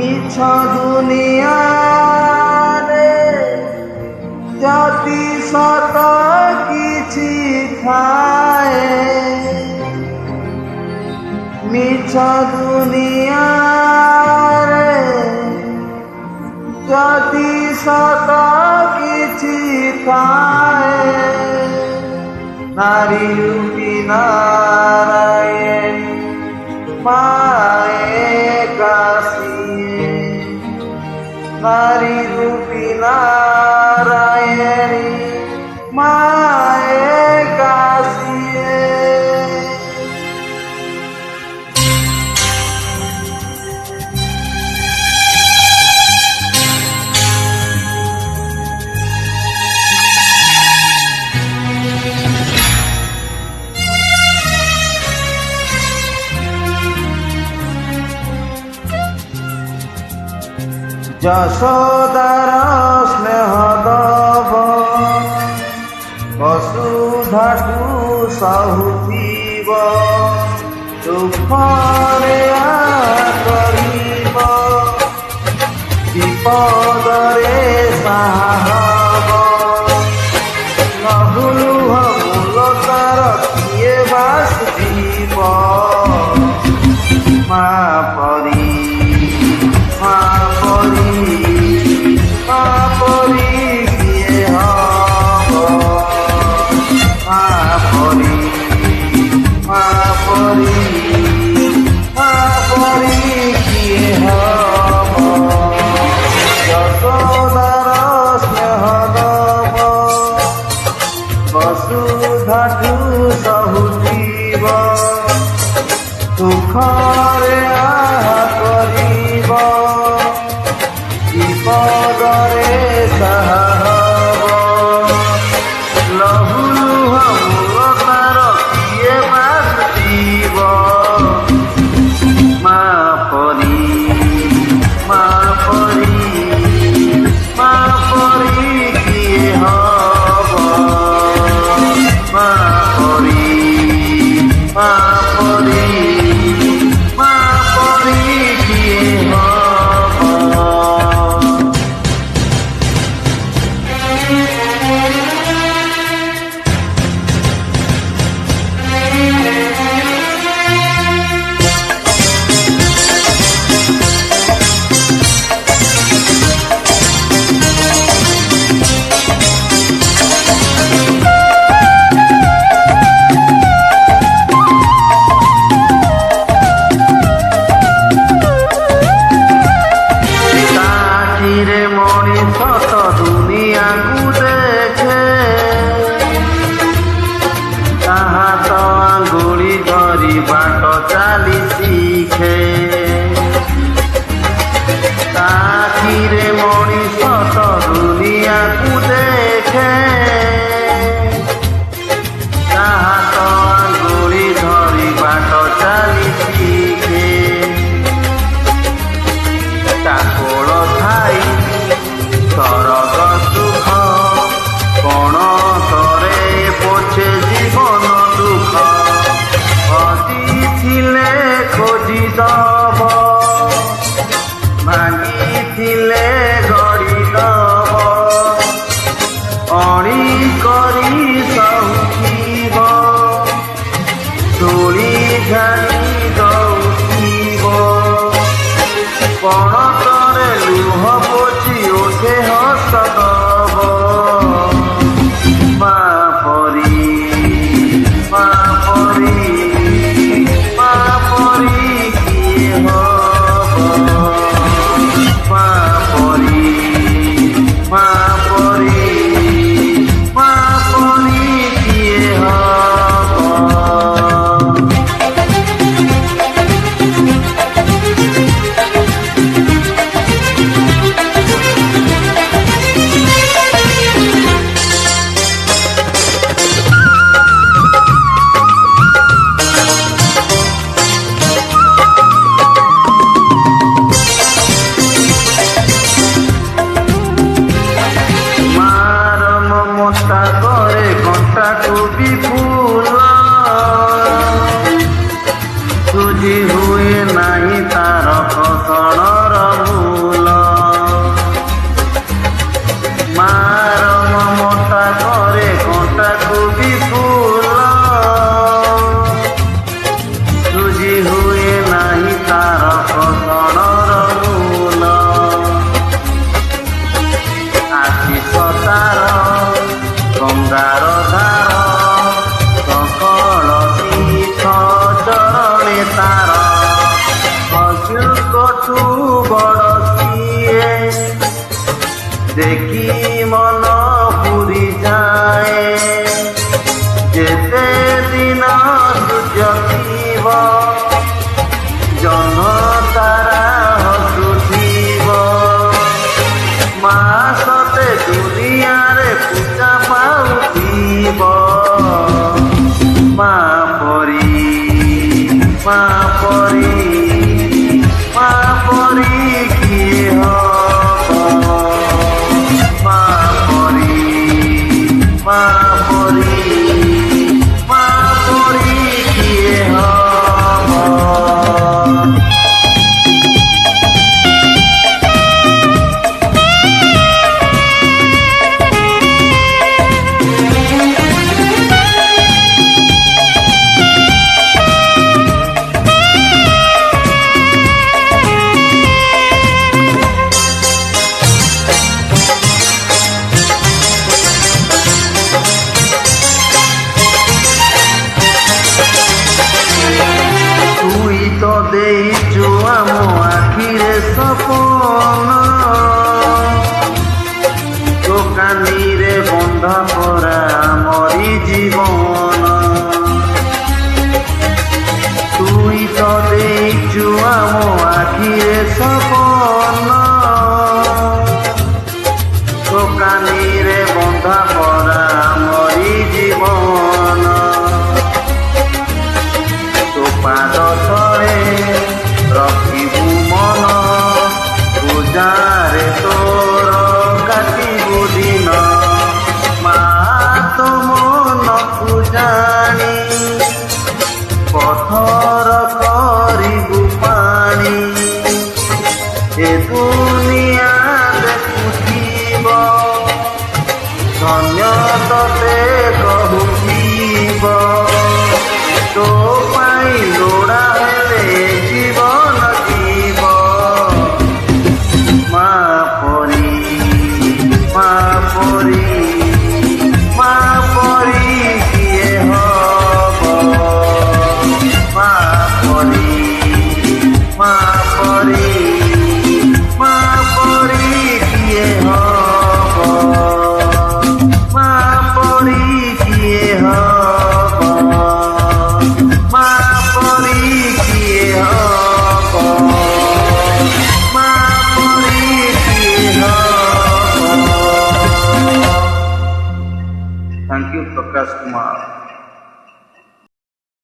মিছ দুনিয়ারে যদি সত কিছু থাকে, মিছ দুনিয়ারে যদি সত কিছু থাকে, নারী রূপী নারায়ণী মায়ে কাশিয়ে, নারী রূপী নারায়ণী মায়ে কাশিয়ে। যশোদার স্নেহ দব বসুধাঠু সহুথিব, দুঃখরে করিব বিপদরে সাহব, লহুলুহ মূলতার কিয়ে বাস জীব, মা পরি মা পরি মা পরি কিয়ে হব, মা পরি মা পরি মা পরি কিয়ে হব। যশোদার স্নেহ দব বসুধাঠু সহুথিব, দুঃখরে করিব বিপদরে সাহব, লহুলুহ মূলতার কিয়ে বাস জীব, মা পরি মা পরি মা পরি কিয়ে হব, মা পরি মা পরি মা পরি কিয়ে হব। দুনিয়াକୁ ଦେଖେ, ତାହା ତ ଆଙ୍ଗୁଳି ଧରି ବାଟ ଚାଲି ଶିଖେ, ତାଥିରେ ମଣିଷ ତ ଦୁନିଆକୁ ଦେଖେ, ତାହା ତ ଆଙ୍ଗୁଳି ଧରି ବାଟ ଚାଲି ଶିଖେ, ତା କୋଳ ଥାଇ ସରଗ ସୁଖ କଣ ତରେ ପଛେ ଜୀବନ ଦୁଃଖ, ହଜିଥିଲେ ଖୋଜିଦବ ଭାଙ୍ଗିଥିଲେ ଗଢ଼ିଦବ, ଅଣି କରି ସହୁଥିବ ତୋଳି ଝାଡ଼ି ଦଉଥିବ, ପଣତରେ ଲୁହ ପୋଛି ଓଠେ ହସ ଦବ, ମା ପରି ମା ପରି ମା ପରି କିଏ ଜହ୍ନ ତାରା ହସୁଥିବ। ମା ସତେ ଦୁନିଆରେ ପୂଜା ପାଉଥିବ। ମା ପରି ମା ପରି ମା ପରି କିଏ ହବ? ମା ପରି ମା ପରି ମା ପରି କିଏ ହବ? ତ ଦେଇଛୁ ଆମ ଆଖିରେ ସପନ, ଦୋକାନୀରେ ବନ୍ଧା ପରା ଆମରି ଜୀବନ। ତୁଇ ତ ଦେଇଛୁ ଆମ ଆଖିରେ ସପନ, ଦୋକାନୀରେ ବନ୍ଧା ପରା ଆମରି ଜୀବନ। ତୋ ପାଦ ତଳେ ରଖିବୁ ମନ, ପୂଜାରେ ତୋର କାଟିବୁ ଦିନ। ମା ତୋ ମନକୁ ଜାଣି ପଥର କରିବୁ ପାଣି। ଏ ଦୁନିଆ ଦେଖୁଥିବ, ଧନ୍ୟ ତତେ କହୁଥିବ। ତୋ ପାଇଁ ଲୋଡ଼ା ହେଲେ ଜୀବନ ଯିବ। ମା ପରି ମା ପରି ମା ପରି କିଏ ହବ? ମା ପରି ମା ପରି ମା ପରି କିଏ ହବ? ମା ପରି କିଏ ହବ? ମା ପରି କିଏ ହବ? ମା ପରି କିଏ ହବ? Thank you, Prakash Kumar.